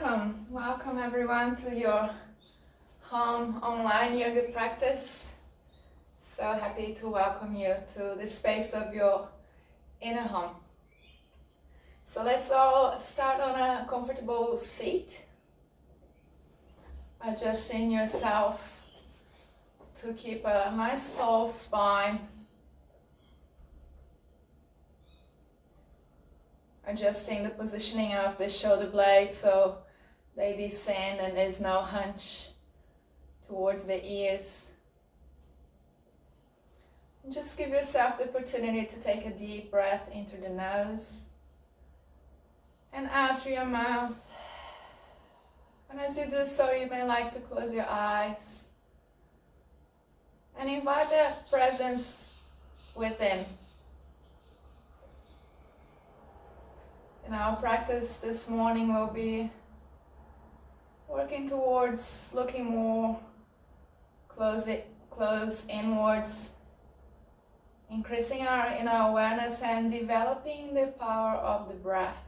Welcome everyone to your home online yoga practice. So happy to welcome you to the space of your inner home. So let's all start on a comfortable seat. Adjusting yourself to keep a nice tall spine. Adjusting the positioning of the shoulder blades so they descend and there's no hunch towards the ears. And just give yourself the opportunity to take a deep breath into the nose and out through your mouth. And as you do so, you may like to close your eyes and invite that presence within. In our practice this morning, we'll be working towards looking more close inwards, increasing our inner awareness and developing the power of the breath.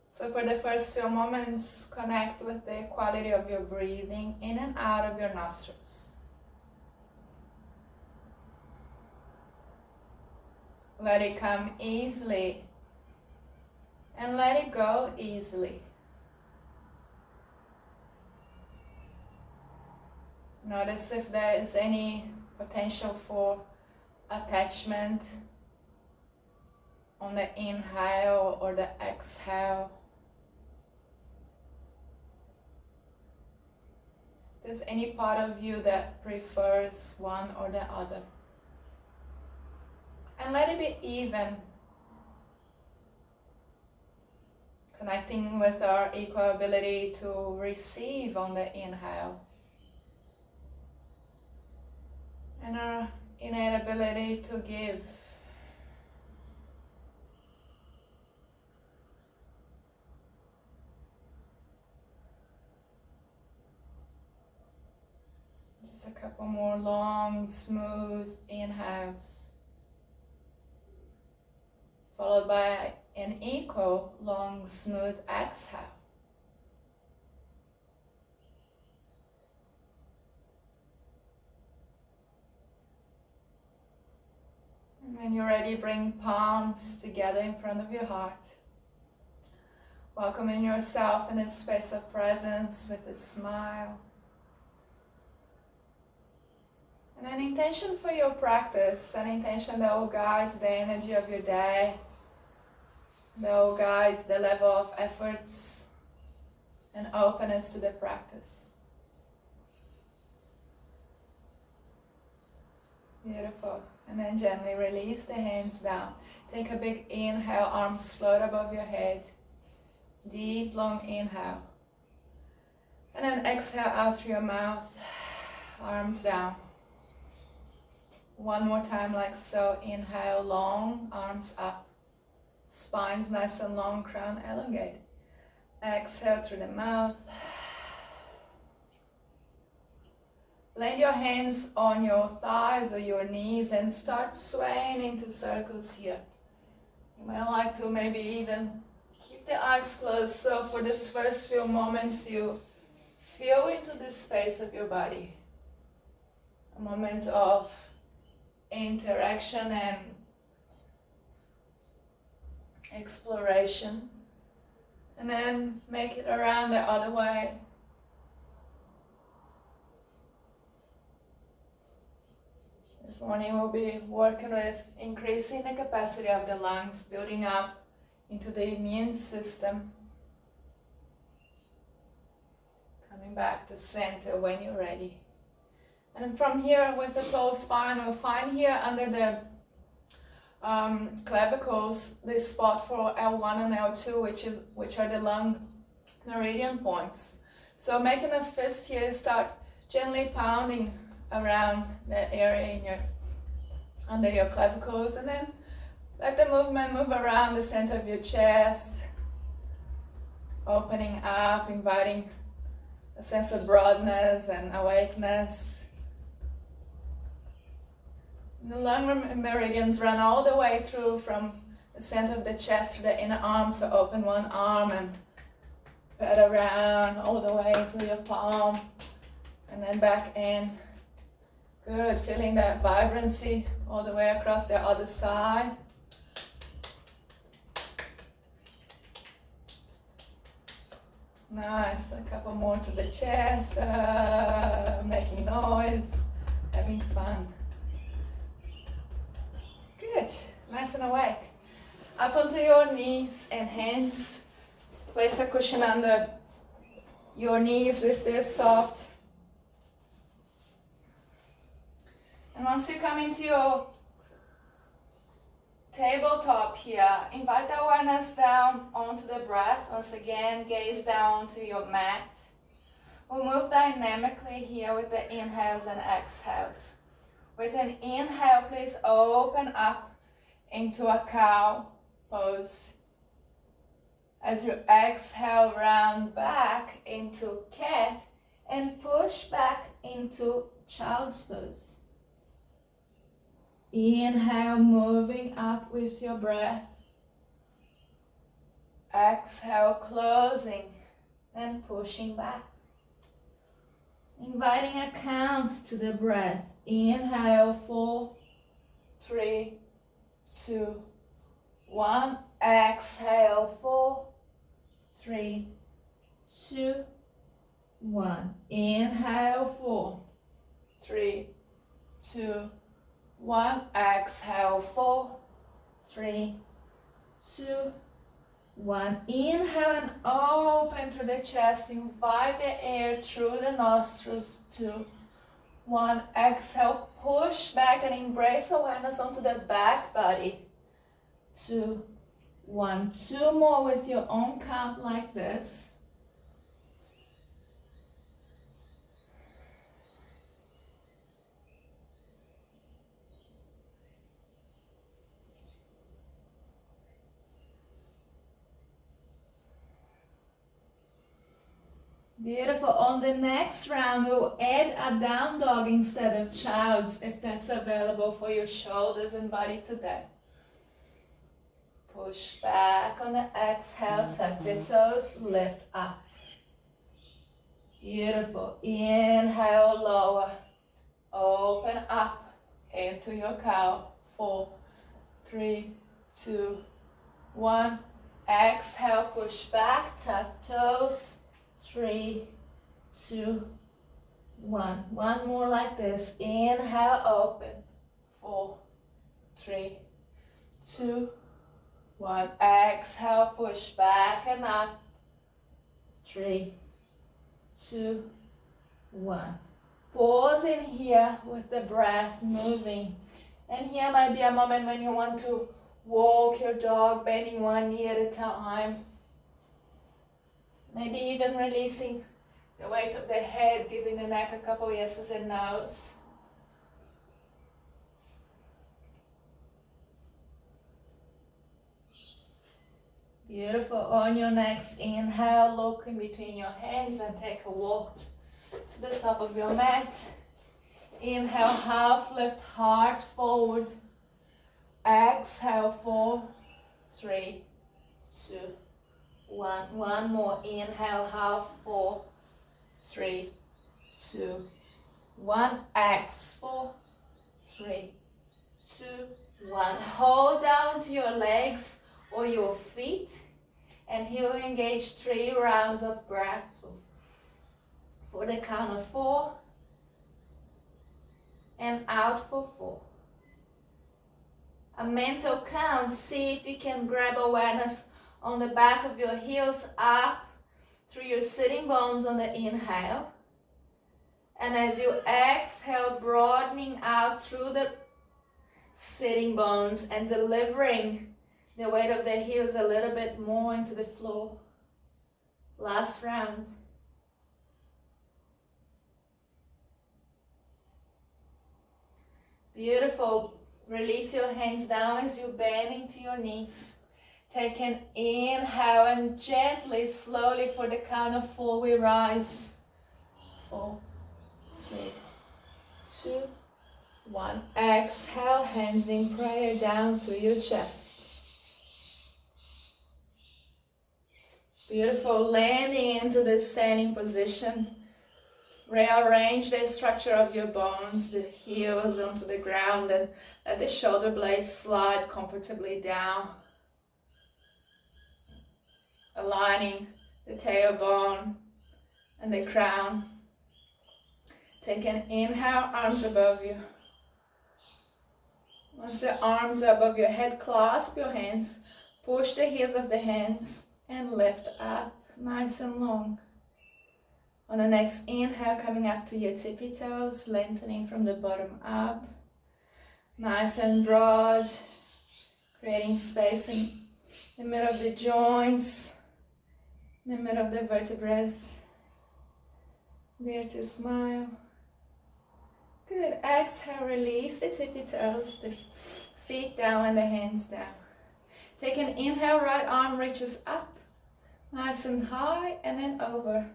So for the first few moments, connect with the quality of your breathing in and out of your nostrils. Let it come easily and let it go easily. Notice if there is any potential for attachment on the inhale or the exhale. If there's any part of you that prefers one or the other. And let it be even. Connecting with our equal ability to receive on the inhale. And our innate ability to give. Just a couple more long, smooth inhales, followed by an equal, long, smooth exhale. And when you're ready, bring palms together in front of your heart. Welcoming yourself in a space of presence with a smile. And an intention for your practice, an intention that will guide the energy of your day, that will guide the level of efforts and openness to the practice. Beautiful. And then gently release the hands down. Take a big inhale, arms float above your head. Deep, long inhale. And then exhale out through your mouth, arms down. One more time like so. Inhale, long, arms up. Spine's nice and long, crown elongated. Exhale through the mouth. Land your hands on your thighs or your knees and start swaying into circles here. You might like to maybe even keep the eyes closed, so for this first few moments you feel into the space of your body. A moment of interaction and exploration. And then make it around the other way. This morning we'll be working with increasing the capacity of the lungs, building up into the immune system. Coming back to center when you're ready. And from here, with the tall spine, we'll find here under the clavicles this spot for L1 and L2, which are the lung meridian points. So making a fist here, start gently pounding around that area under your clavicles, and then let the movement move around the center of your chest, opening up, inviting a sense of broadness and awakeness. And the lung meridians run all the way through from the center of the chest to the inner arm. So open one arm and pat around all the way to your palm and then back in. Good, feeling that vibrancy all the way across the other side. Nice, a couple more to the chest, making noise, having fun. Good, nice and awake. Up onto your knees and hands. Place a cushion under your knees if they're soft. And once you come into your tabletop here, invite the awareness down onto the breath. Once again, gaze down to your mat. We'll move dynamically here with the inhales and exhales. With an inhale, please open up into a cow pose. As you exhale, round back into cat and push back into child's pose. Inhale, moving up with your breath. Exhale, closing and pushing back. Inviting a count to the breath. Inhale, 4, 3, 2, 1. Exhale, 4, 3, 2, 1. Inhale, 4, 3, 2, 1. Exhale, 4, 3, 2, 1. Inhale and open through the chest. Invite the air through the nostrils. 2, 1. Exhale, push back and embrace awareness onto the back body. 2, 1. 2 more with your own count like this. Beautiful. On the next round, we'll add a down dog instead of child's if that's available for your shoulders and body today. Push back on the exhale, tuck the toes, lift up. Beautiful. Inhale, lower. Open up into your cow. 4, 3, 2, 1. Exhale, push back, tuck toes. 3, 2, 1. One more like this. Inhale, open. 4, 3, 2, 1. Exhale, push back and up. 3, 2, 1. Pause in here with the breath moving. And here might be a moment when you want to walk your dog, bending one knee at a time. Maybe even releasing the weight of the head, giving the neck a couple yeses and nos. Beautiful. On your next inhale, look in between your hands and take a walk to the top of your mat. Inhale, half lift, heart forward. Exhale, 4, 3, 2, 1. One more. Inhale, half, 4, 3, 2, 1. X, 4, 3, 2, 1. Hold down to your legs or your feet, and here we engage 3 rounds of breath. So for the count of 4, and out for 4. A mental count. See if you can grab awareness on the back of your heels up through your sitting bones on the inhale. And as you exhale, broadening out through the sitting bones and delivering the weight of the heels a little bit more into the floor. Last round. Beautiful. Release your hands down as you bend into your knees. Take an inhale and gently, slowly for the count of 4 we rise. 4, 3, 2, 1. Exhale, hands in prayer down to your chest. Beautiful. Landing into the standing position. Rearrange the structure of your bones, the heels onto the ground, and let the shoulder blades slide comfortably down. Aligning the tailbone and the crown. Take an inhale, arms above you. Once the arms are above your head, clasp your hands, push the heels of the hands and lift up, nice and long. On the next inhale, coming up to your tippy toes, lengthening from the bottom up. Nice and broad, creating space in the middle of the joints, in the middle of the vertebrae. There to smile. Good. Exhale, release the tippy toes, the feet down and the hands down. Take an inhale, right arm reaches up, nice and high, and then over.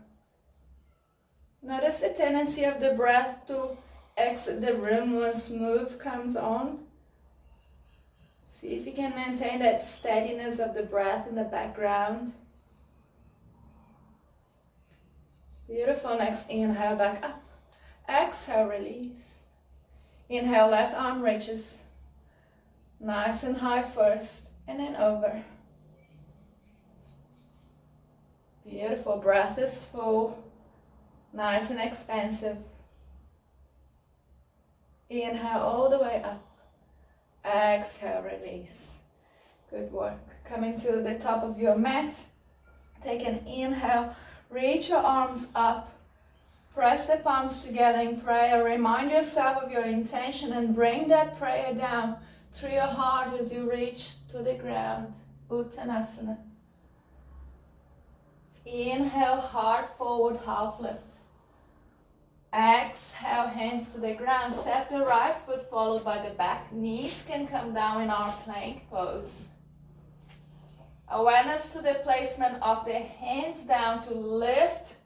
Notice the tendency of the breath to exit the room once move comes on. See if you can maintain that steadiness of the breath in the background. Beautiful. Next inhale, back up. Exhale, release. Inhale, left arm reaches. Nice and high first, and then over. Beautiful. Breath is full. Nice and expansive. Inhale all the way up. Exhale, release. Good work. Coming to the top of your mat. Take an inhale. Reach your arms up. Press the palms together in prayer. Remind yourself of your intention and bring that prayer down through your heart as you reach to the ground. Uttanasana. Inhale, heart forward, half lift. Exhale, hands to the ground. Step the right foot followed by the back. Knees can come down in our plank pose. Awareness to the placement of the hands down to lift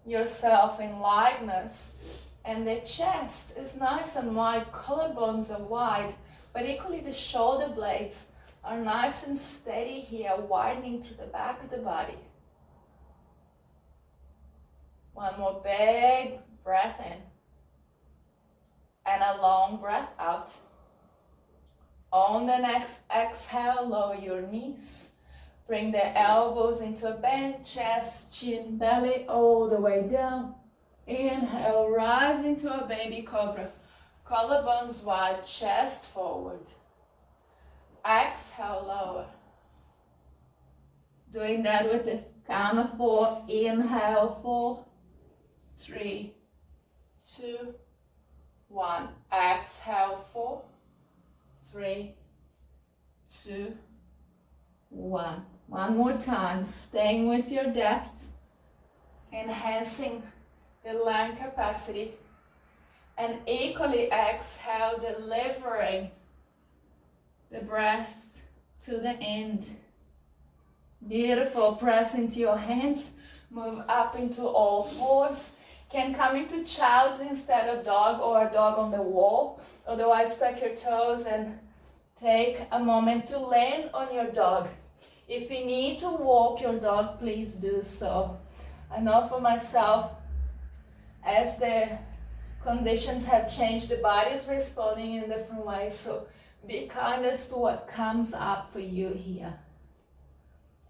yourself in lightness. And the chest is nice and wide, collarbones are wide, but equally the shoulder blades are nice and steady here, widening to the back of the body. One more big breath in and a long breath out. On the next exhale, lower your knees. Bring the elbows into a bend, chest, chin, belly, all the way down. Inhale, rise into a baby cobra. Collarbones wide, chest forward. Exhale, lower. Doing that with the count of 4. Inhale, 4, 3, 2, 1. Exhale, 4, 3, 2, 1. One more time, staying with your depth, enhancing the lung capacity, and equally exhale, delivering the breath to the end. Beautiful. Press into your hands, move up into all fours. Can come into child's instead of dog, or a dog on the wall. Otherwise, tuck your toes and take a moment to land on your dog. If you need to walk your dog, please do so. I know for myself, as the conditions have changed, the body is responding in different ways. So be kind as to what comes up for you here.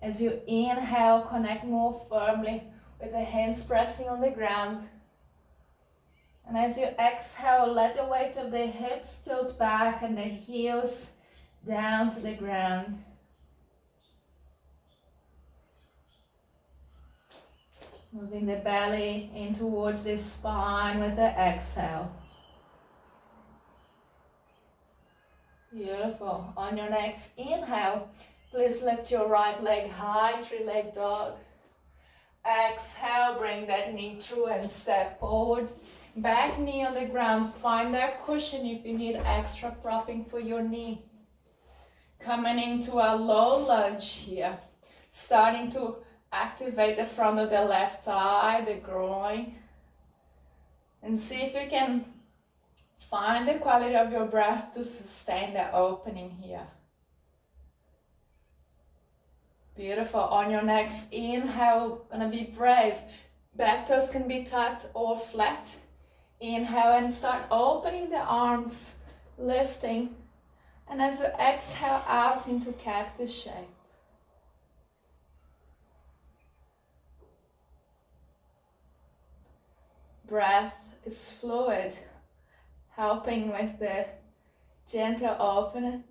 As you inhale, connect more firmly with the hands pressing on the ground. And as you exhale, let the weight of the hips tilt back and the heels down to the ground. Moving the belly in towards the spine with the exhale. Beautiful. On your next inhale, please lift your right leg high, 3-leg dog. Exhale, bring that knee through and step forward. Back knee on the ground. Find that cushion if you need extra propping for your knee. Coming into a low lunge here. Starting to activate the front of the left thigh, the groin. And see if you can find the quality of your breath to sustain the opening here. Beautiful. On your next inhale, gonna be brave. Back toes can be tucked or flat. Inhale and start opening the arms, lifting. And as you exhale out into cactus shape. Breath is fluid, helping with the gentle opening.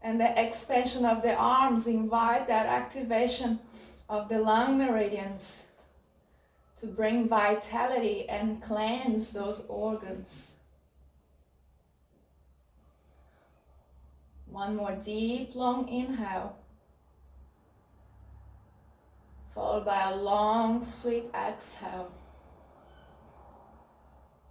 And the expansion of the arms invite that activation of the lung meridians to bring vitality and cleanse those organs. One more deep, long inhale, followed by a long, sweet exhale.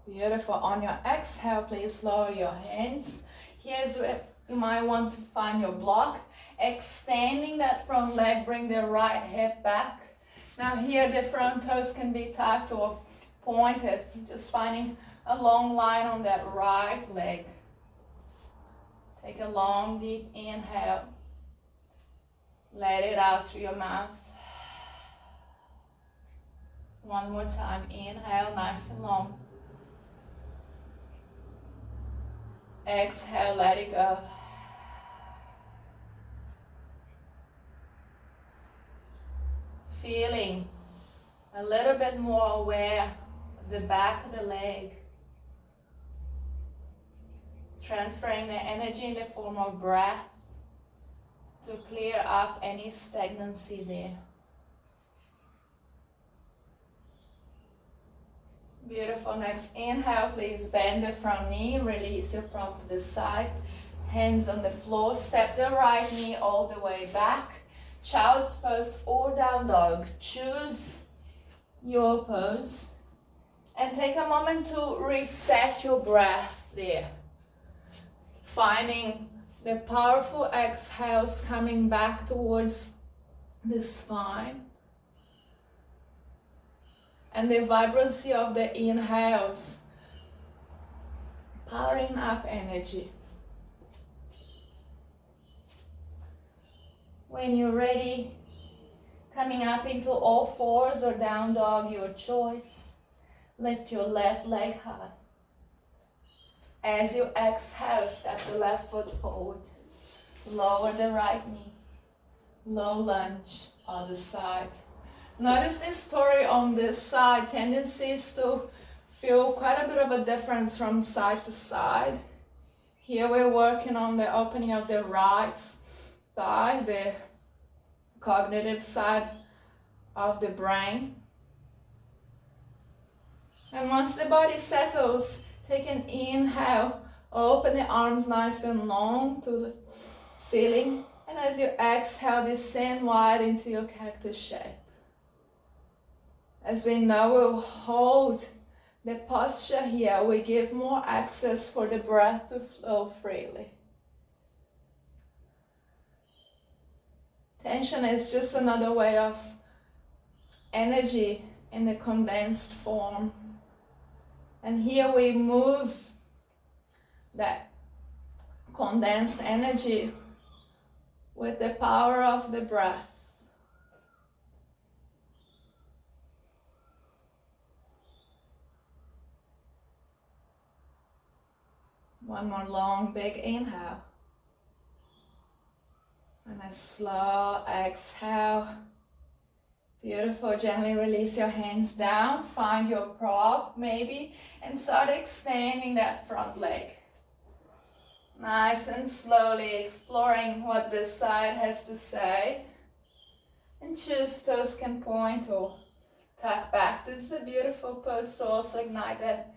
Beautiful. On your exhale, please lower your hands. Here's where you might want to find your block. Extending that front leg, bring the right hip back. Now here the front toes can be tucked or pointed. Just finding a long line on that right leg. Take a long, deep inhale. Let it out through your mouth. One more time. Inhale, nice and long. Exhale, let it go. Feeling a little bit more aware of the back of the leg. Transferring the energy in the form of breath to clear up any stagnancy there. Beautiful. Next inhale, please bend the front knee, release your palm to the side, hands on the floor, step the right knee all the way back, child's pose or down dog. Choose your pose and take a moment to reset your breath there. Finding the powerful exhales coming back towards the spine. And the vibrancy of the inhales, powering up energy. When you're ready, coming up into all fours or down dog, your choice. Lift your left leg high. As you exhale, step the left foot forward. Lower the right knee. Low lunge, other side. Notice this story on this side, tendencies to feel quite a bit of a difference from side to side. Here we're working on the opening of the right thigh, the cognitive side of the brain. And once the body settles, take an inhale, open the arms nice and long to the ceiling. And as you exhale, descend wide into your cactus shape. As we know, we'll hold the posture here. We give more access for the breath to flow freely. Tension is just another way of energy in the condensed form. And here we move that condensed energy with the power of the breath. One more long, big inhale. And a slow exhale. Beautiful. Gently release your hands down. Find your prop, maybe, and start extending that front leg. Nice and slowly exploring what this side has to say. And choose toes can point or tuck back. This is a beautiful pose to also ignite that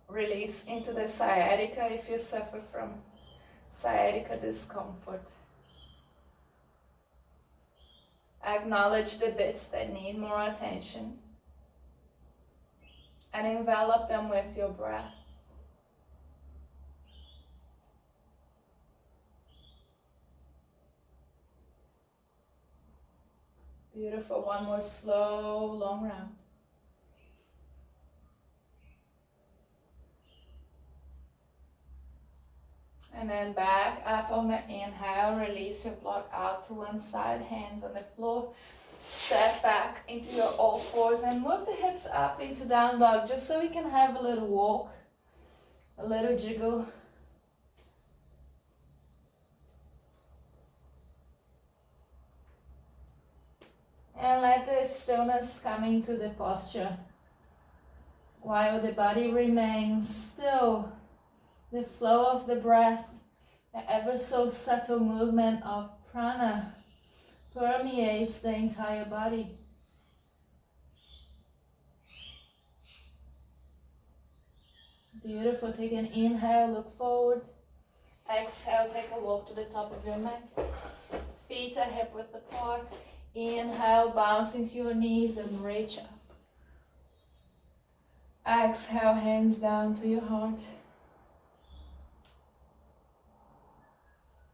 release into the sciatica if you suffer from sciatica discomfort. Acknowledge the bits that need more attention and envelop them with your breath. Beautiful. One more slow, long round. And then back up on the inhale, release your block out to one side, hands on the floor. Step back into your all fours and move the hips up into down dog, just so we can have a little walk, a little jiggle. And let the stillness come into the posture while the body remains still. The flow of the breath, the ever so subtle movement of prana permeates the entire body. Beautiful. Take an inhale, look forward. Exhale, take a walk to the top of your mat. Feet are hip width apart. Inhale, bounce into your knees and reach up. Exhale, hands down to your heart.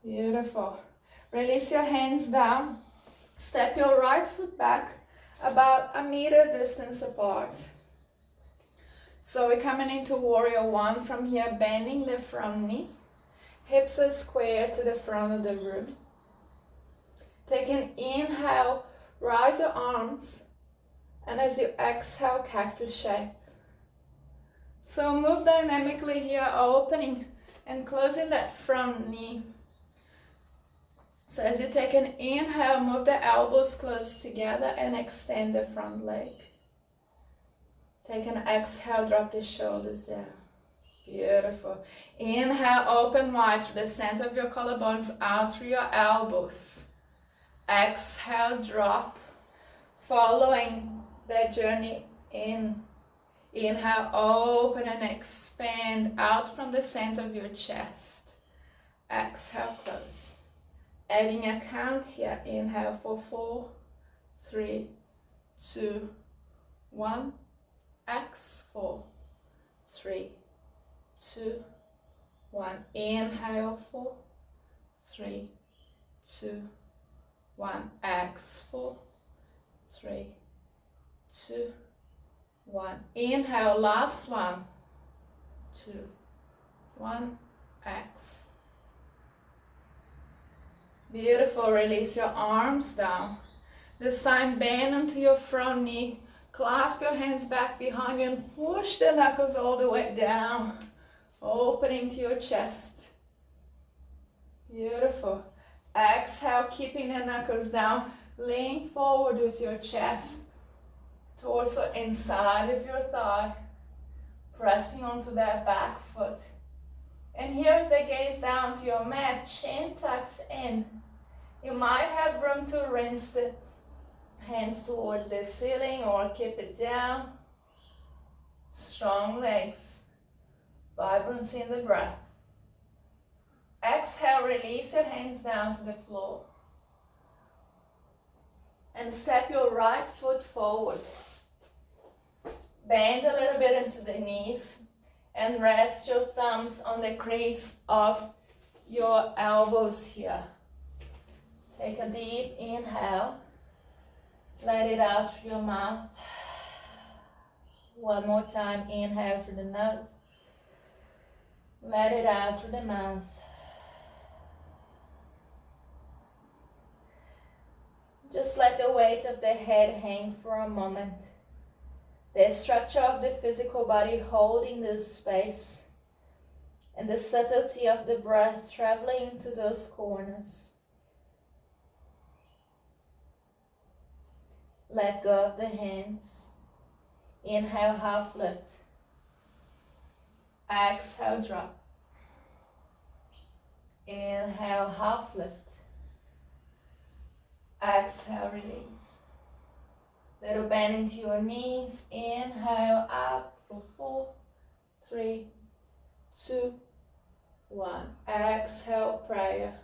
Beautiful. Release your hands down. Step your right foot back about a meter distance apart. So we're coming into warrior one from here, bending the front knee. Hips are square to the front of the room. Take an inhale, rise your arms, and as you exhale, cactus shape. So move dynamically here, opening and closing that front knee. So as you take an inhale, move the elbows close together and extend the front leg. Take an exhale, drop the shoulders down. Beautiful. Inhale, open wide to the center of your collarbones, out through your elbows. Exhale, drop, following that journey in. Inhale, open and expand out from the center of your chest. Exhale, close. Adding a count here. Inhale for 4, 3, 2, 1. X, 4, 3, 2, 1. Inhale, 4, 3, 2, 1. X, 4, 3, 2, 1. Inhale, last one, 2, 1. X. Beautiful. Release your arms down. This time bend onto your front knee. Clasp your hands back behind you and push the knuckles all the way down, opening to your chest. Beautiful. Exhale, keeping the knuckles down. Lean forward with your chest, torso inside of your thigh, pressing onto that back foot. And here with the gaze down to your mat, chin tucks in. You might have room to rinse the hands towards the ceiling or keep it down. Strong legs, vibrancy in the breath. Exhale, release your hands down to the floor. And step your right foot forward. Bend a little bit into the knees and rest your thumbs on the crease of your elbows here. Take a deep inhale. Let it out through your mouth. One more time, inhale through the nose. Let it out through the mouth. Just let the weight of the head hang for a moment. The structure of the physical body holding this space, and the subtlety of the breath traveling into those corners. Let go of the hands. Inhale, half lift. Exhale, drop. Inhale, half lift. Exhale, release. Little bend into your knees. Inhale, up for 4, 3, 2, 1. Exhale, prayer.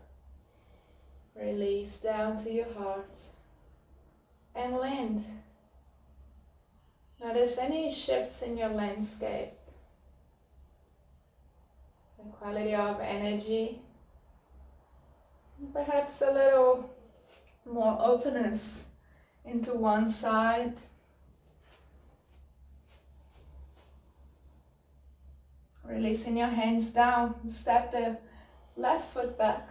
Release down to your heart. And land. Notice any shifts in your landscape. The quality of energy. Perhaps a little more openness into one side. Releasing your hands down. Step the Left foot back.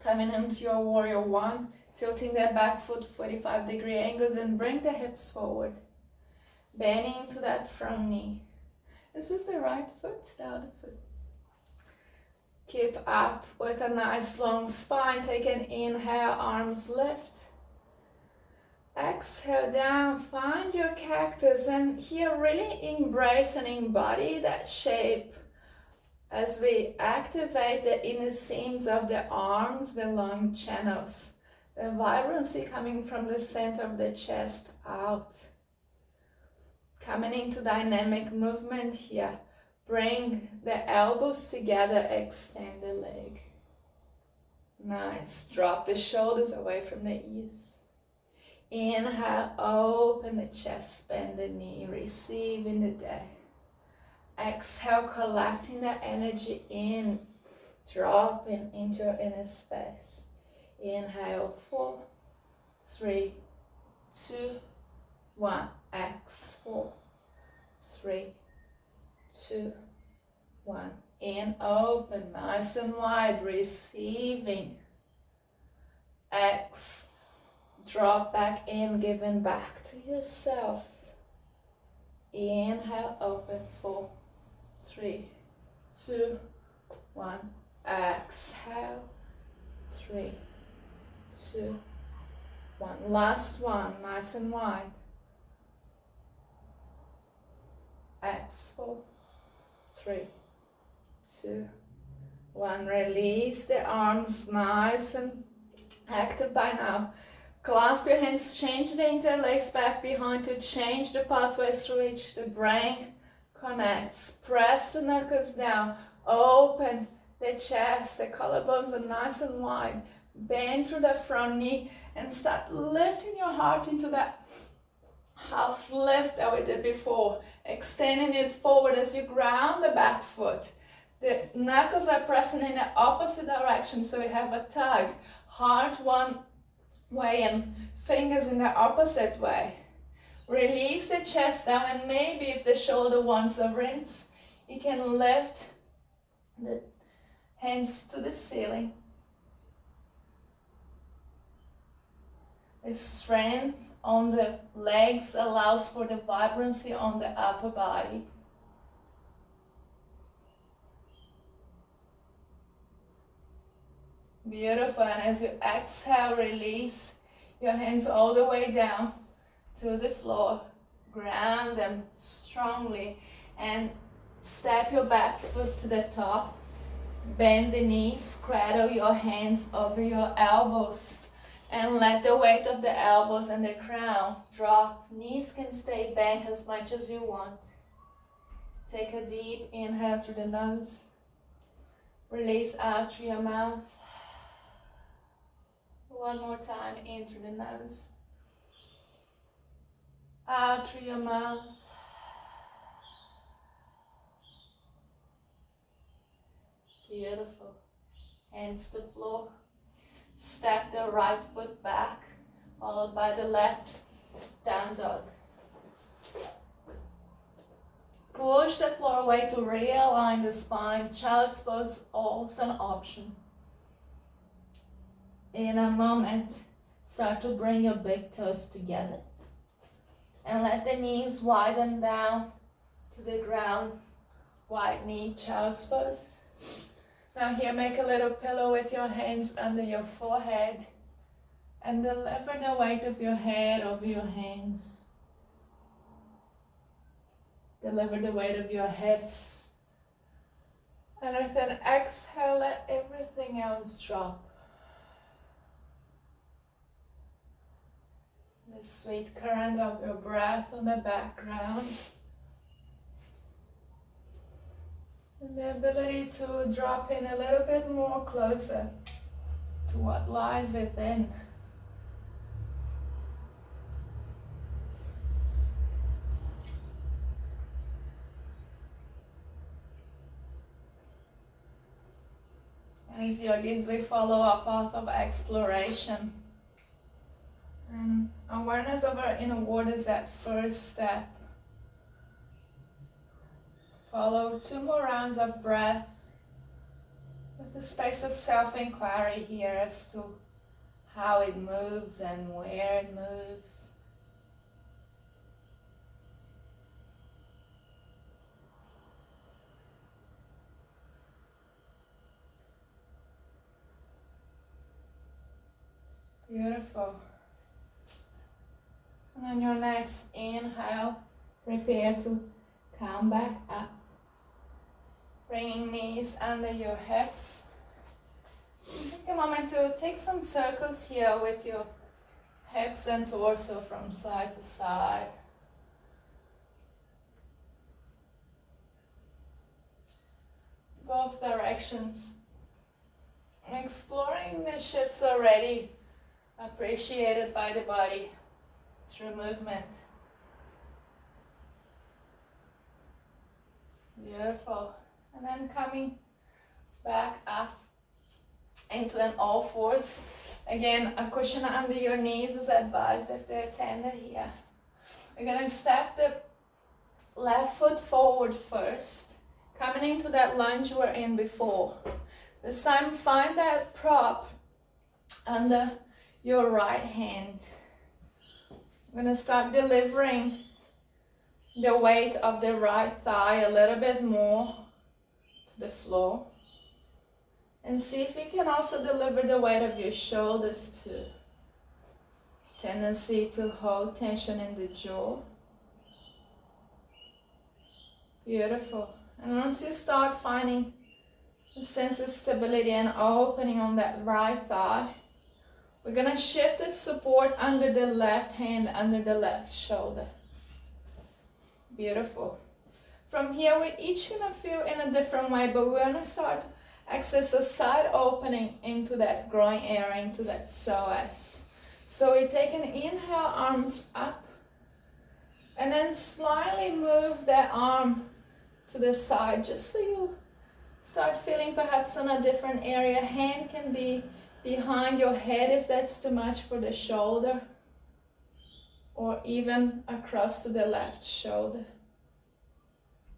Coming into your warrior one, tilting that back foot 45-degree angles and bring the hips forward. Bending into that front knee. This is the right foot, the other foot. Keep up with a nice long spine. Take an inhale, arms lift. Exhale down, find your cactus, and here really embrace and embody that shape as we activate the inner seams of the arms, the lung channels. The vibrancy coming from the center of the chest out. Coming into dynamic movement here. Bring the elbows together, extend the leg. Nice. Drop the shoulders away from the ears. Inhale, open the chest, bend the knee, receiving the day. Exhale, collecting the energy in, dropping into your inner space. Inhale, 4, 3, 2, 1. Exhale, 4, 3, 2, 1. In, open, nice and wide, receiving. Exhale, drop back in, giving back to yourself. Inhale, open, 4, 3, 2, 1. Exhale, 3, 2, 1. Last one, nice and wide. Exhale, 3, 2, 1. Release the arms, nice and active by now. Clasp your hands, change the interlace back behind to change the pathways through which the brain connects. Press the knuckles down, open the chest, the collarbones are nice and wide. Bend through the front knee and start lifting your heart into that half lift that we did before. Extending it forward as you ground the back foot. The knuckles are pressing in the opposite direction, so we have a tug. Heart one way and fingers in the opposite way. Release the chest down, and maybe if the shoulder wants a rinse, you can lift the hands to the ceiling. The strength on the legs allows for the vibrancy on the upper body. Beautiful. And as you exhale, release your hands all the way down to the floor. Ground them strongly and step your back foot to the top. Bend the knees, cradle your hands over your elbows. And let the weight of the elbows and the crown drop. Knees can stay bent as much as you want. Take a deep inhale through the nose. Release out through your mouth. One more time, in through the nose. Out through your mouth. Beautiful. Hands to floor. Step the right foot back, followed by the left, down dog. Push the floor away to realign the spine. Child's pose also an option. In a moment, start to bring your big toes together. And let the knees widen down to the ground. Wide knee, child's pose. Now here, make a little pillow with your hands under your forehead and deliver the weight of your head over your hands. Deliver the weight of your hips. And with an exhale, let everything else drop. The sweet current of your breath on the background. And the ability to drop in a little bit more closer to what lies within. As yogis, we follow a path of exploration. And awareness of our inner world is that first step. Follow 2 more rounds of breath with a space of self-inquiry here as to how it moves and where it moves. Beautiful. And on your next inhale, prepare to come back up. Bringing knees under your hips. Take a moment to take some circles here with your hips and torso from side to side. Both directions. Exploring the shifts already appreciated by the body through movement. Beautiful. And then coming back up into an all fours. Again, a cushion under your knees is advised if they're tender here. We're going to step the left foot forward first, coming into that lunge we were in before. This time find that prop under your right hand. I'm going to start delivering the weight of the right thigh a little bit more to the floor. And see if you can also deliver the weight of your shoulders too. Tendency to hold tension in the jaw. Beautiful. And once you start finding a sense of stability and opening on that right thigh, we're going to shift its support under the left hand, under the left shoulder. Beautiful. From here, we're each going to feel in a different way, but we're going to start access a side opening into that groin area, into that psoas. So we take an inhale, arms up, and then slightly move that arm to the side, just so you start feeling perhaps in a different area. Hand can be behind your head if that's too much for the shoulder, or even across to the left shoulder.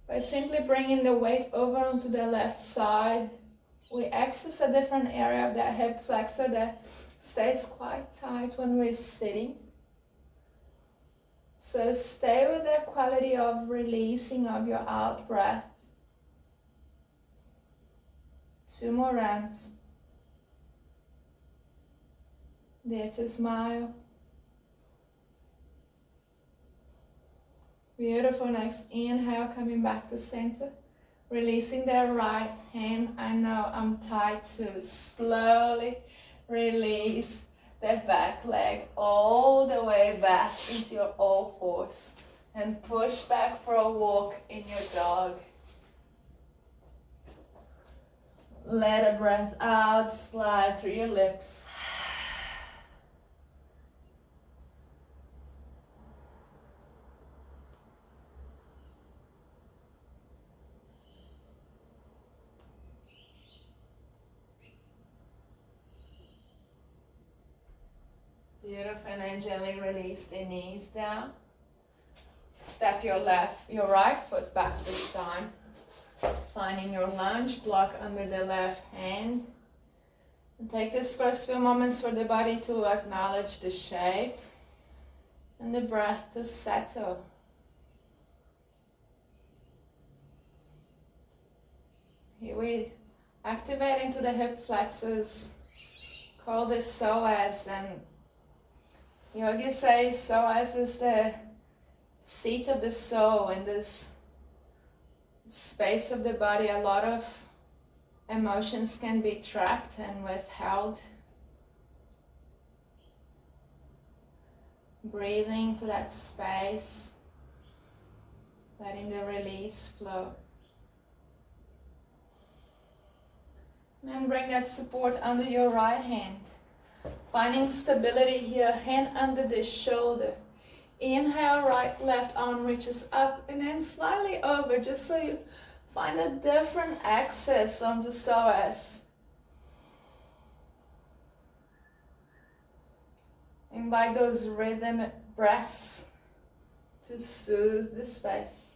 By simply bringing the weight over onto the left side, we access a different area of that hip flexor that stays quite tight when we're sitting. So stay with that quality of releasing of your out breath. 2 more rounds. Dare to smile. Beautiful. Next inhale, coming back to center. Releasing that right hand. I know I'm tight too. Slowly release that back leg all the way back into your all fours. And push back for a walk in your dog. Let a breath out, slide through your lips. Beautiful, and then gently release the knees down. Step your right foot back this time. Finding your lunge block under the left hand. And take this first few moments for the body to acknowledge the shape and the breath to settle. Here we activate into the hip flexors, call this psoas, and yogis say psoas is the seat of the soul. In this space of the body, a lot of emotions can be trapped and withheld. Breathing to that space, letting the release flow. And then bring that support under your right hand. Finding stability here, hand under the shoulder. Inhale, right, left arm reaches up and then slightly over, just so you find a different access on the psoas. Invite those rhythmic breaths to soothe the space.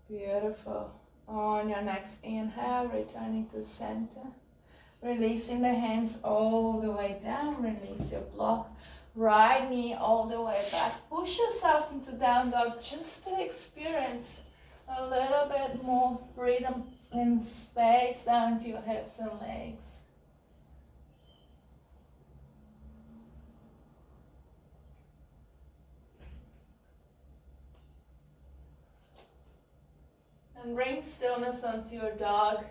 Beautiful. On your next inhale, returning to center. Releasing the hands all the way down. Release your block. Right knee all the way back. Push yourself into down dog just to experience a little bit more freedom and space down to your hips and legs. And bring stillness onto your dog,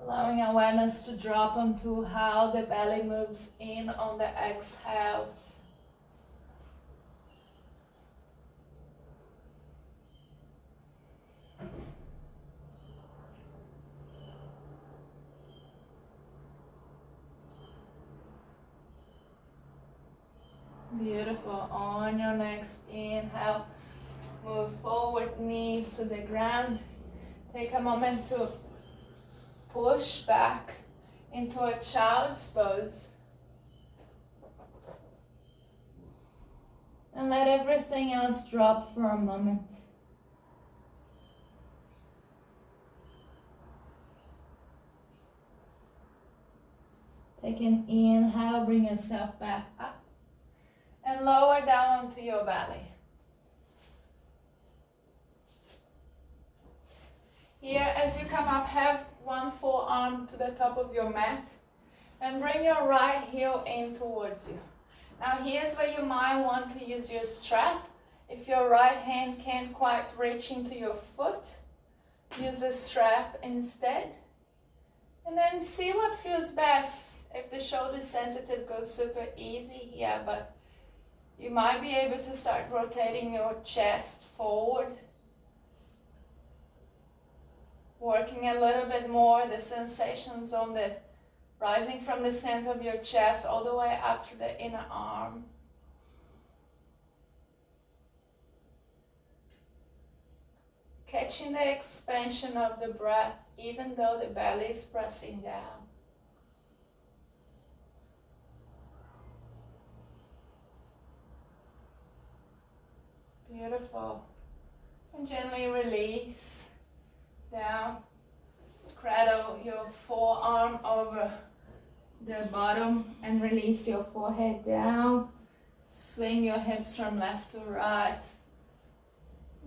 allowing awareness to drop onto how the belly moves in on the exhales. Beautiful. On your next inhale, move forward, knees to the ground. Take a moment to push back into a child's pose. And let everything else drop for a moment. Take an inhale, bring yourself back up. And lower down onto your belly. Here, as you come up, have one forearm to the top of your mat and bring your right heel in towards you. Now here's where you might want to use your strap. If your right hand can't quite reach into your foot, use a strap instead. And then see what feels best. If the shoulder sensitive, go super easy here, but you might be able to start rotating your chest forward. Working a little bit more the sensations on the rising from the center of your chest all the way up to the inner arm. Catching the expansion of the breath even though the belly is pressing down. Beautiful. And gently release down. Cradle your forearm over the bottom and release your forehead down. Swing your hips from left to right.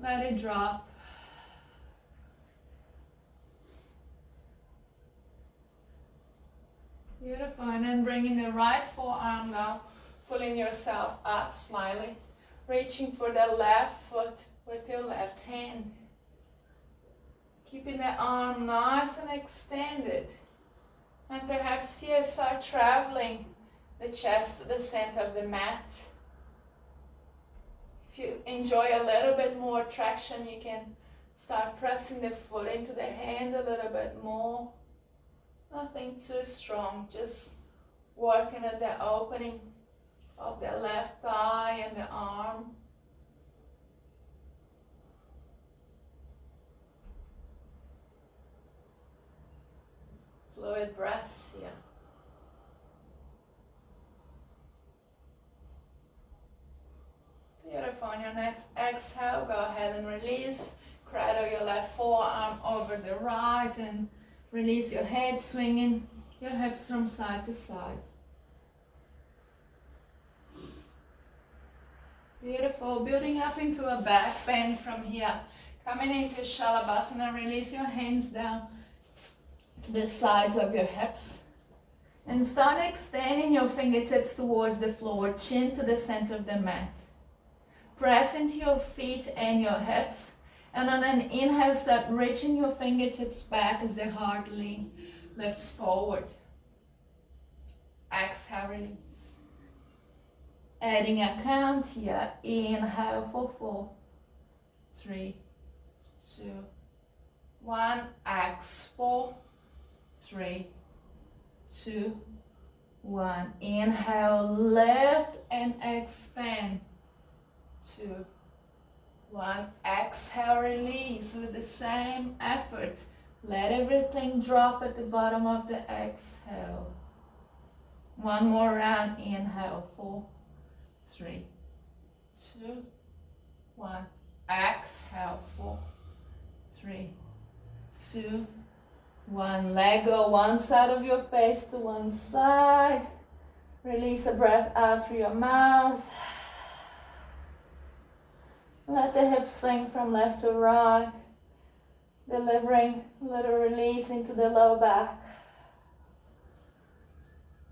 Let it drop. Beautiful. And then bringing the right forearm down, pulling yourself up slightly. Reaching for the left foot with your left hand. Keeping the arm nice and extended. And perhaps here start traveling the chest to the center of the mat. If you enjoy a little bit more traction, you can start pressing the foot into the hand a little bit more. Nothing too strong, just working at the opening of the left thigh and the arm. Fluid breaths here. Beautiful. On your next exhale, go ahead and release. Cradle your left forearm over the right and release your head, swinging your hips from side to side. Beautiful. Building up into a back bend from here. Coming into Shalabhasana, release your hands down to the sides of your hips. And start extending your fingertips towards the floor, chin to the center of the mat. Press into your feet and your hips. And on an inhale, start reaching your fingertips back as the heart lifts forward. Exhale, release. Adding a count here. Inhale for 4, 3, 2, 1. Exhale, 4, 3, 2, 1. Inhale, lift and expand. 2, 1. Exhale, release with the same effort. Let everything drop at the bottom of the exhale. One more round. Inhale, 4, 3, 2, 1. Exhale, 4, 3, 2, 1. Let go one side of your face to one side. Release a breath out through your mouth. Let the hips swing from left to right, delivering a little release into the low back.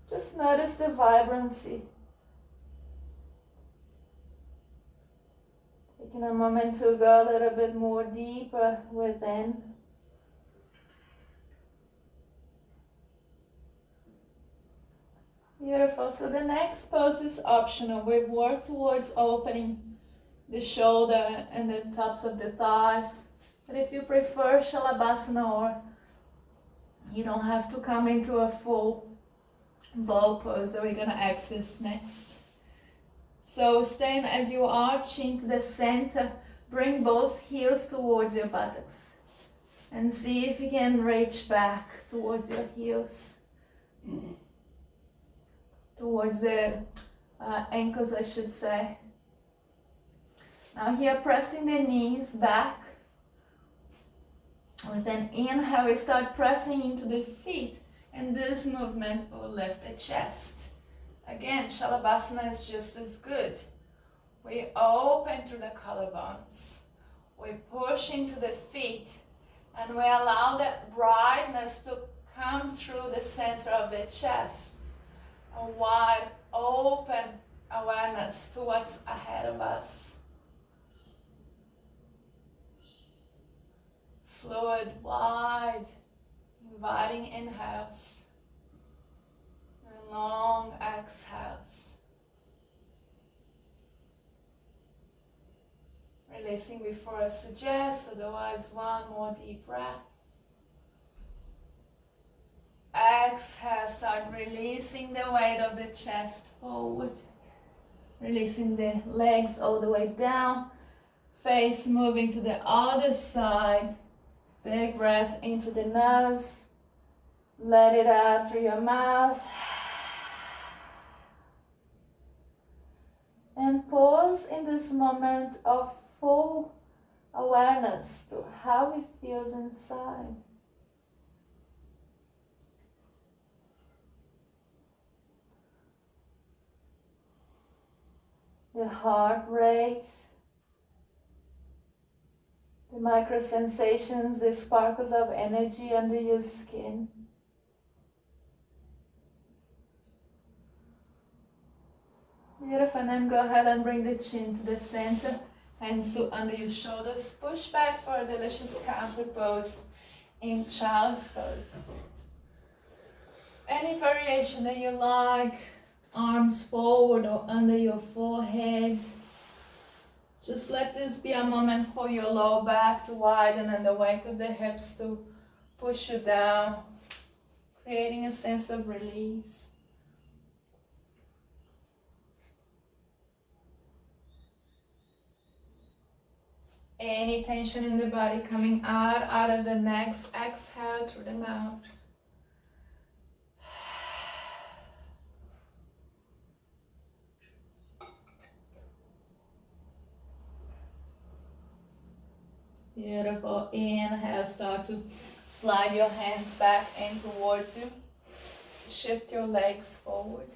Just notice the vibrancy. Taking a moment to go a little bit more deeper within. Beautiful. So the next pose is optional. We've worked towards opening the shoulder and the tops of the thighs. But if you prefer Shalabhasana, or you don't have to come into a full bow pose that we're going to access next. So staying as you are, chin to the center, bring both heels towards your buttocks. And see if you can reach back towards your heels. Towards the ankles, I should say. Now here, pressing the knees back. With an inhale, we start pressing into the feet. And this movement will lift the chest. Again, Shalabhasana is just as good. We open through the collarbones. We push into the feet. And we allow that brightness to come through the center of the chest. A wide open awareness to what's ahead of us. Fluid, wide, inviting inhales and long exhales. Releasing before I suggest, otherwise one more deep breath. Exhale, start releasing the weight of the chest forward. Releasing the legs all the way down. Face moving to the other side. Big breath into the nose. Let it out through your mouth. And pause in this moment of full awareness to how it feels inside. The heart rate, the micro sensations, the sparkles of energy under your skin. Beautiful, and then go ahead and bring the chin to the center, hands under your shoulders. Push back for a delicious counter pose in child's pose. Any variation that you like, arms forward or under your forehead. Just let this be a moment for your low back to widen and the weight of the hips to push you down, creating a sense of release. Any tension in the body coming out of the next exhale through the mouth. Beautiful. Inhale, start to slide your hands back in towards you. Shift your legs forward.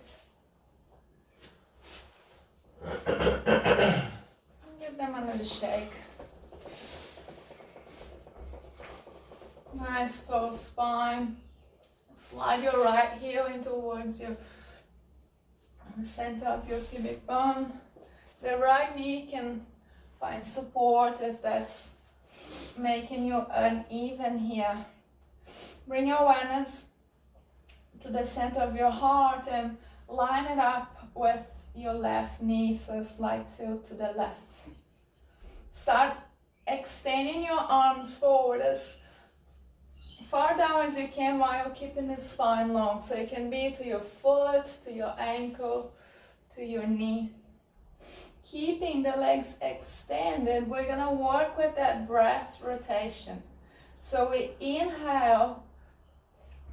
Give them a little shake. Nice tall spine. Slide your right heel in towards the center of your pubic bone. The right knee can find support if that's making you uneven here. Bring your awareness to the center of your heart and line it up with your left knee, so a slight tilt to the left. Start extending your arms forward as far down as you can while keeping the spine long. So it can be to your foot, to your ankle, to your knee. Keeping the legs extended, we're going to work with that breath rotation. So we inhale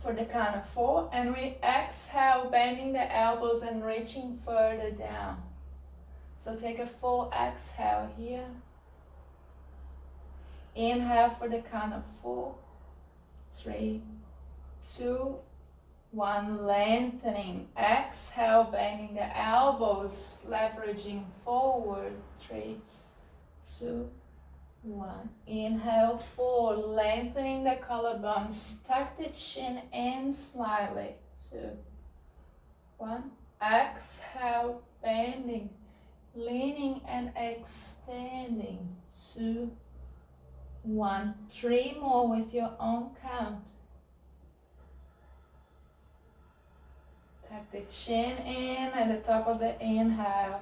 for the count of 4 and we exhale, bending the elbows and reaching further down. So take a full exhale here. Inhale for the count of 4, 3, 2, 1. Lengthening. Exhale, bending the elbows, leveraging forward. 3, 2, 1. Inhale, 4. Lengthening the collarbones. Tuck the chin in slightly. 2, 1. Exhale, bending, leaning and extending. 2, 1. 3 more with your own count. Tuck the chin in at the top of the inhale.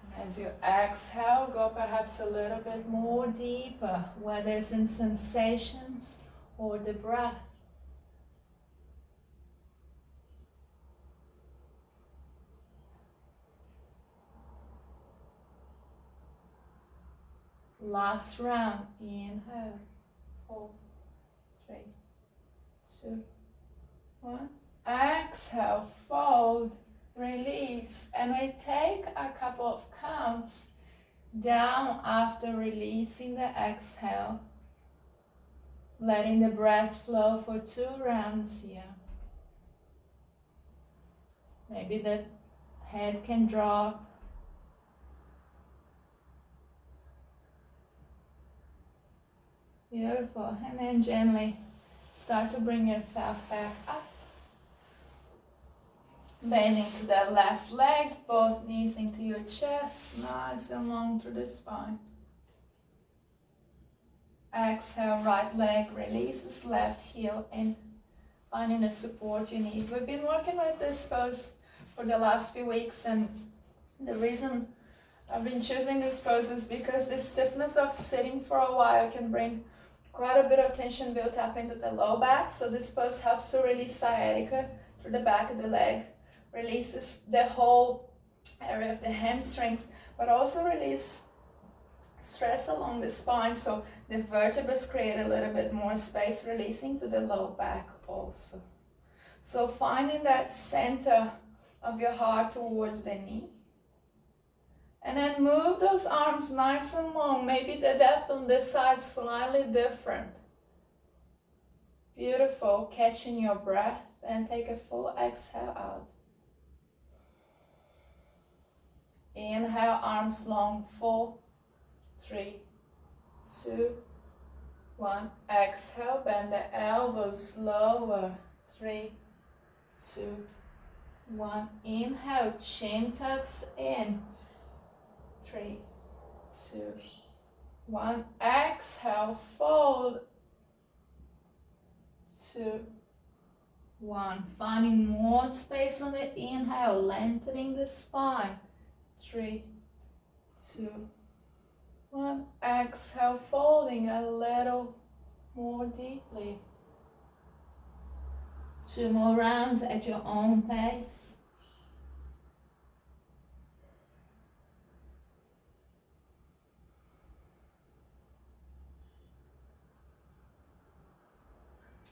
And as you exhale, go perhaps a little bit more deeper, whether it's in sensations or the breath. Last round. Inhale. 4, 3, 2, 1. Exhale, fold, release, and we take a couple of counts down after releasing the exhale, letting the breath flow for 2 rounds here. Maybe the head can drop. Beautiful. And then gently start to bring yourself back up. Bending to the left leg, both knees into your chest, nice and long through the spine. Exhale, right leg releases, left heel in, finding the support you need. We've been working with this pose for the last few weeks, and the reason I've been choosing this pose is because the stiffness of sitting for a while can bring quite a bit of tension built up into the low back. So this pose helps to release sciatica through the back of the leg, releases the whole area of the hamstrings, but also release stress along the spine, so the vertebrae create a little bit more space, releasing to the low back also. So finding that center of your heart towards the knee, and then move those arms nice and long. Maybe the depth on this side slightly different. Beautiful. Catching your breath, and take a full exhale out. Inhale, arms long. 4, 3, 2, 1. Exhale, bend the elbows lower. 3, 2, 1. Inhale, chin tucks in. 3, 2, 1. Exhale, fold. 2, 1. Finding more space on the inhale, lengthening the spine. 3, 2, 1. Exhale, folding a little more deeply. 2 more rounds at your own pace.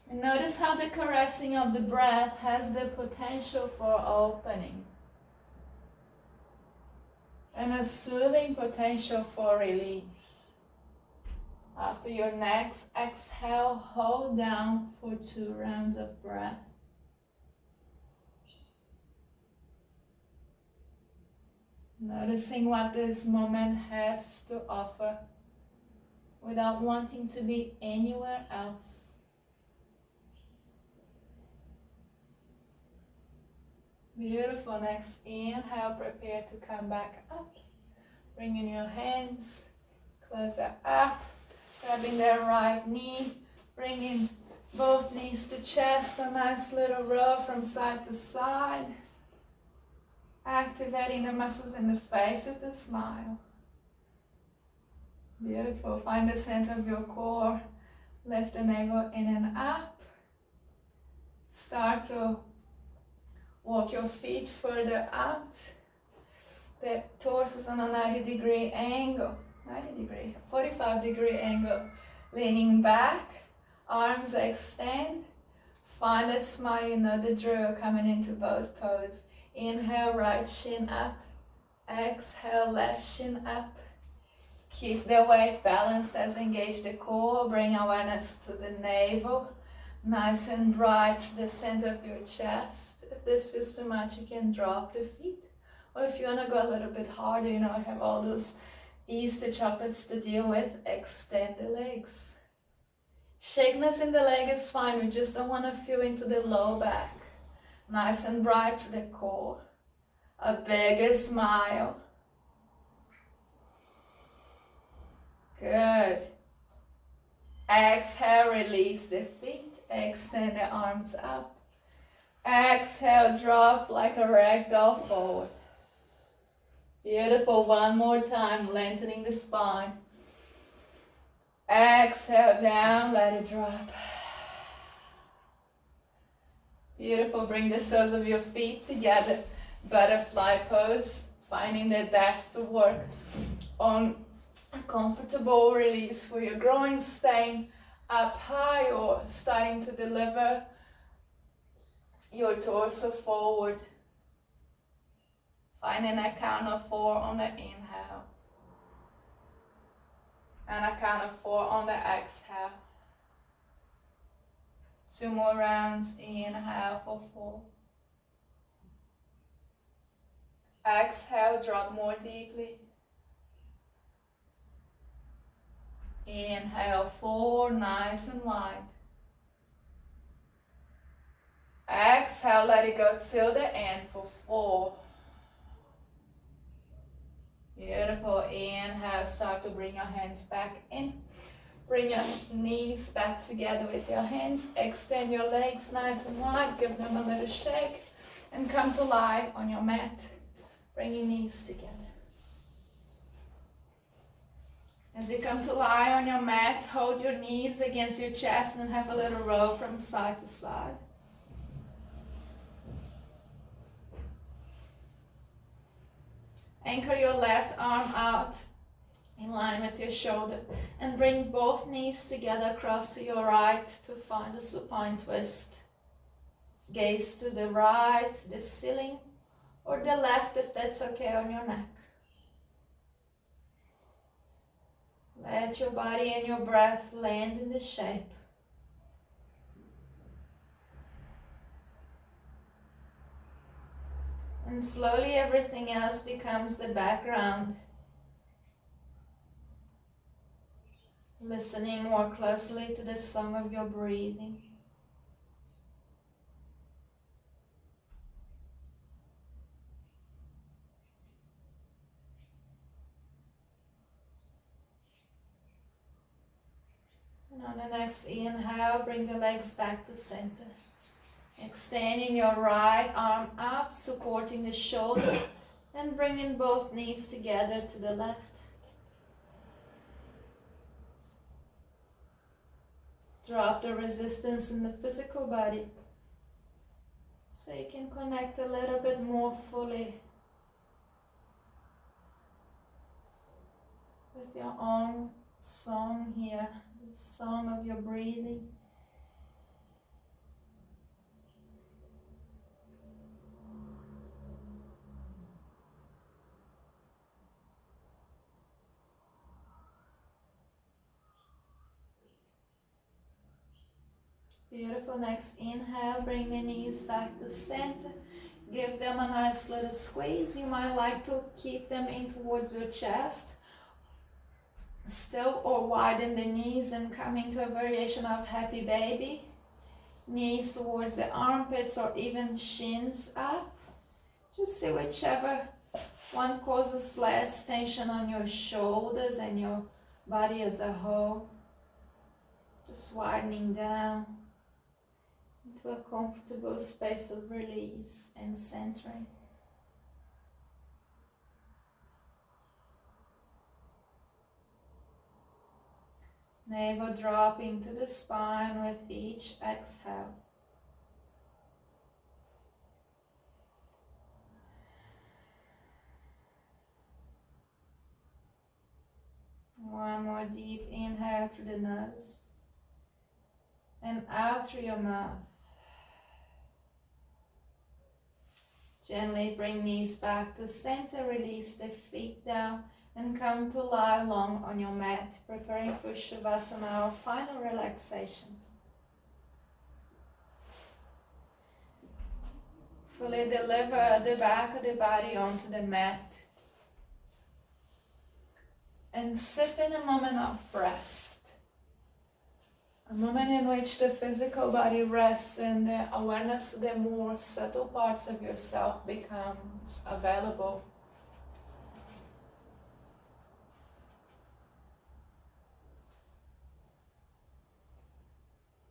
And notice how the caressing of the breath has the potential for opening, and a soothing potential for release. After your next exhale, hold down for 2 rounds of breath. Noticing what this moment has to offer without wanting to be anywhere else. Beautiful. Next inhale, prepare to come back up. Bringing your hands closer up, grabbing the right knee, bringing both knees to chest, a nice little roll from side to side. Activating the muscles in the face with a smile. Beautiful. Find the center of your core. Lift the navel in and up. Start to walk your feet further out. The torso is on a 90-degree angle. 45-degree angle. Leaning back. Arms extend. Find that smile, you know the drill, coming into both poses. Inhale, right shin up. Exhale, left shin up. Keep the weight balanced as engage the core. Bring awareness to the navel. Nice and bright to the center of your chest. If this feels too much, you can drop the feet. Or if you want to go a little bit harder, I have all those Easter chocolates to deal with. Extend the legs. Shakiness in the leg is fine. We just don't want to feel into the low back. Nice and bright to the core. A bigger smile. Good. Exhale, release the feet. Extend the arms up. Exhale, drop like a rag doll forward. Beautiful. One more time, lengthening the spine. Exhale down, let it drop. Beautiful. Bring the soles of your feet together. Butterfly pose. Finding the depth to work on a comfortable release for your groin, staying up high or starting to deliver your torso forward. Finding a count of 4 on the inhale and a count of 4 on the exhale. 2 more rounds. Inhale for 4. Exhale, drop more deeply. Inhale 4, nice and wide. Exhale, let it go till the end for 4. Beautiful. Inhale, start to bring your hands back in. Bring your knees back together with your hands. Extend your legs nice and wide. Give them a little shake. And come to lie on your mat. Bring your knees together. As you come to lie on your mat, hold your knees against your chest and have a little roll from side to side. Anchor your left arm out in line with your shoulder and bring both knees together across to your right to find a supine twist. Gaze to the right, the ceiling, or the left if that's okay on your neck. Let your body and your breath land in the shape. And slowly everything else becomes the background. Listening more closely to the song of your breathing. And on the next inhale, bring the legs back to center. Extending your right arm out, supporting the shoulder, and bringing both knees together to the left. Drop the resistance in the physical body so you can connect a little bit more fully with your own song here, the song of your breathing. Beautiful. Next inhale, bring the knees back to center. Give them a nice little squeeze. You might like to keep them in towards your chest still, or widen the knees and come into a variation of happy baby. Knees towards the armpits or even shins up. Just see whichever one causes less tension on your shoulders and your body as a whole. Just widening down into a comfortable space of release and centering. Navel dropping to the spine with each exhale. One more deep inhale through the nose and out through your mouth. Gently bring knees back to center, release the feet down, And come to lie long on your mat, preparing for Shavasana, or final relaxation. Fully deliver the back of the body onto the mat. And sit in a moment of rest. A moment in which the physical body rests and the awareness of the more subtle parts of yourself becomes available.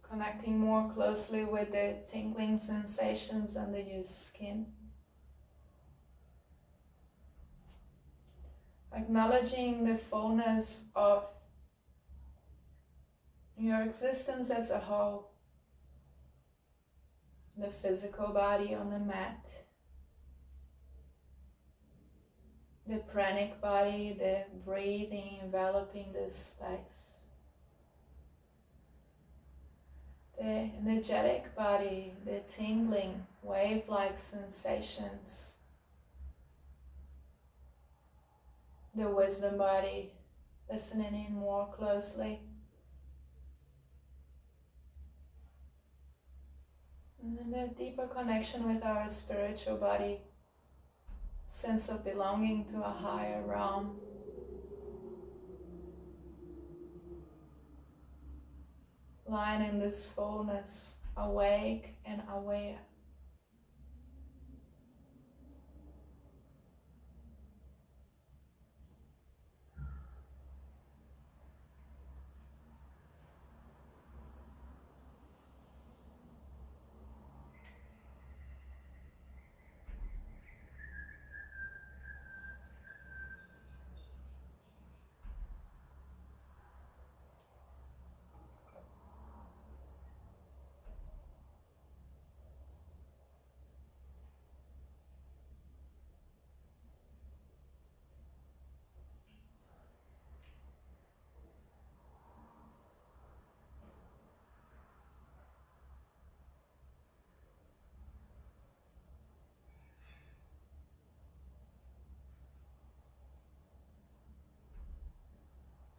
Connecting more closely with the tingling sensations under your skin. Acknowledging the fullness of your existence as a whole. The physical body on the mat. The pranic body, the breathing enveloping this space. The energetic body, the tingling, wave-like sensations. The wisdom body, listening in more closely. And then the deeper connection with our spiritual body, sense of belonging to a higher realm. Lying in this fullness, awake and aware.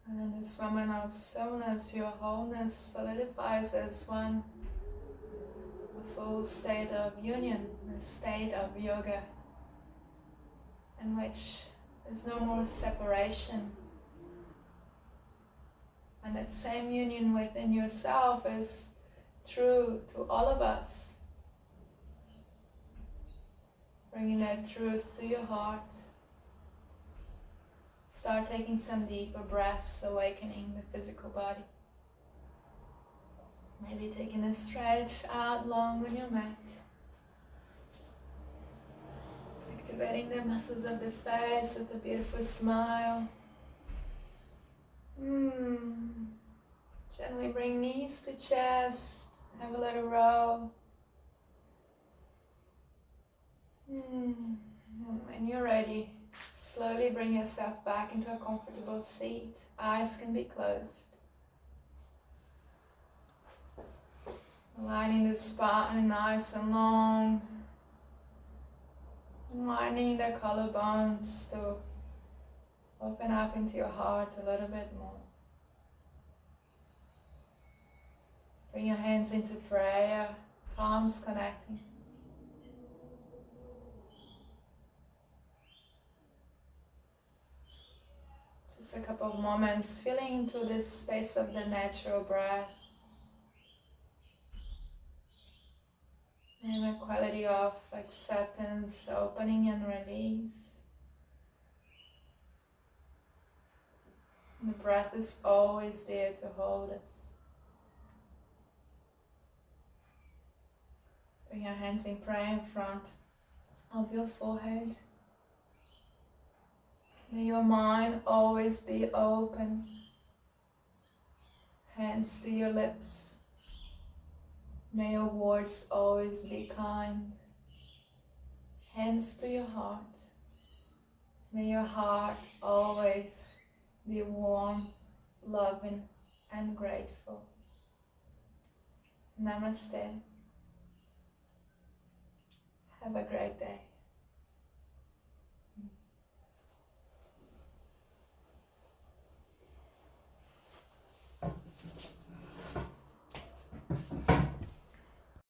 And in this moment of stillness, your wholeness solidifies as one, a full state of union, a state of yoga, in which there's no more separation. And that same union within yourself is true to all of us. Bringing that truth to your heart. Start taking some deeper breaths, awakening the physical body. Maybe taking a stretch out long on your mat. Activating the muscles of the face with a beautiful smile. Gently bring knees to chest. Have a little roll. When you're ready, slowly bring yourself back into a comfortable seat. Eyes can be closed. Aligning the spine nice and long. And winding the collarbones to open up into your heart a little bit more. Bring your hands into prayer, palms connecting. Just a couple of moments, feeling into this space of the natural breath. And a quality of acceptance, opening and release. And the breath is always there to hold us. Bring your hands in prayer in front of your forehead. May your mind always be open. Hands to your lips. May your words always be kind. Hands to your heart. May your heart always be warm, loving, and grateful. Namaste. Have a great day.